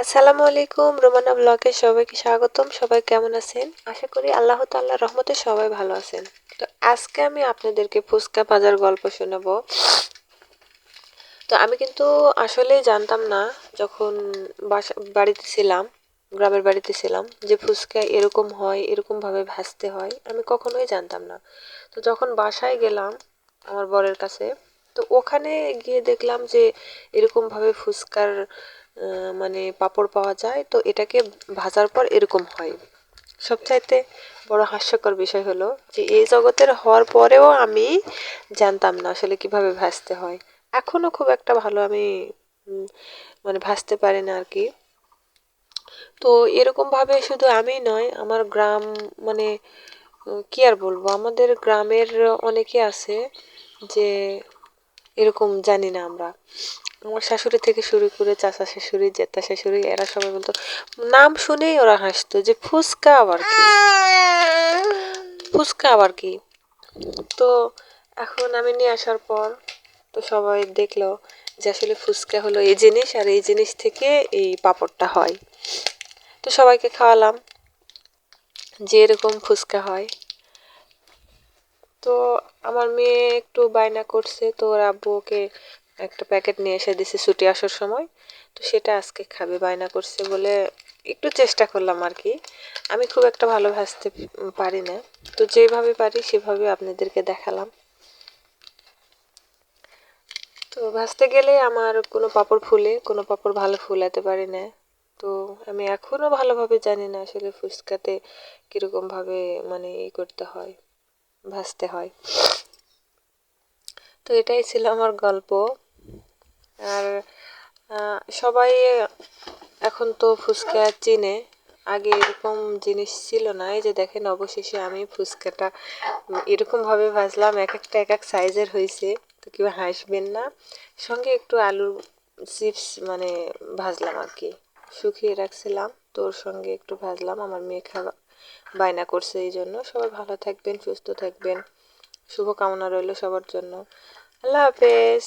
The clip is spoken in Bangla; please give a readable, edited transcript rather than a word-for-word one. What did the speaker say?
আসসালামু আলাইকুম, রোমানা ব্লগে সবাইকে স্বাগতম। সবাই কেমন আছেন? আশা করি আল্লাহ তাআলার রহমতে সবাই ভালো আছেন। তো আজকে আমি আপনাদেরকে ফুচকা ভাজার গল্প শোনাবো। তো আমি কিন্তু আসলেই জানতাম না, যখন বাড়িতে ছিলাম, গ্রামের বাড়িতে ছিলাম, যে ফুচকা এরকম হয়, এরকম ভাবে ভাজতে হয়, আমি কখনোই জানতাম না। তো যখন বাসায় গেলাম আমার বরের কাছে, তো ওখানে গিয়ে দেখলাম যে এরকম ভাবে ফুচকার মানে পাঁপড় পাওয়া যায়, তো এটাকে ভাজার পর এরকম হয়। সবচাইতে বড় হাস্যকর বিষয় হলো যে এই জগতের হওয়ার পরেও আমি জানতাম না আসলে কিভাবে ভাজতে হয়। এখনো খুব একটা ভালো আমি উম, মানে ভাজতে পারি না আর কি। তো এরকম ভাবে শুধু আমি নয়, আমার গ্রাম, মানে কি আর বলবো, আমাদের গ্রামের অনেকে আছে যে এরকম জানি না আমরা। আমার শাশুড়ি থেকে শুরু করে চাচা শাশুড়ি, জেঠা শাশুড়ি, এরা সবাই বলতো, নাম শুনেই ওরা হাসতো যে ফুচকা আবার কি, ফুচকা আবার কি। তো এখন আমি নিয়ে আসার পর তো সবাই দেখলো যে আসলে ফুচকা হলো এই জিনিস, আর এই জিনিস থেকে এই পাঁপড়টা হয়। তো সবাইকে খাওয়ালাম যে এরকম ফুচকা হয়। তো আমার মেয়ে একটু বায়না করছে, তো ওর আব্বু ওকে একটা প্যাকেট নিয়ে এসে দিছে ছুটি আসার সময়। তো সেটা আজকে খাবে বায়না করছে বলে একটু চেষ্টা করলাম আর কি। আমি খুব একটা ভালো ভাজতে পারি না, তো যেভাবে পারি সেভাবে আপনাদেরকে দেখালাম। তো ভাজতে গেলে আমার কোনো পাঁপড় ফুলে, কোনো পাঁপড় ভালো ফুলাতে পারি না। তো আমি এখনো ভালোভাবে জানি না আসলে ফুচকাতে কিরকম ভাবে মানে করতে হয়, ভাজতে হয়। তো এটাই ছিল আমার গল্প। আর সবাই এখন তো ফুচকা চিনে, আগে এরকম জিনিস ছিল না। এই যে দেখেন, অবশেষে আমি ফুচকাটা এরকমভাবে ভাজলাম, এক একটা এক এক সাইজের হয়েছে। তো কেউ হাসবেন না। সঙ্গে একটু আলুর চিপস মানে ভাজলাম আর কি, শুকিয়ে রাখছিলাম, তো ওর সঙ্গে একটু ভাজলাম। আমার মেয়ে খাওয়া বায়না করছে, এই জন্য। সবাই ভালো থাকবেন, সুস্থ থাকবেন, শুভকামনা রইল সবার জন্য। আল্লাহ হাফেজ।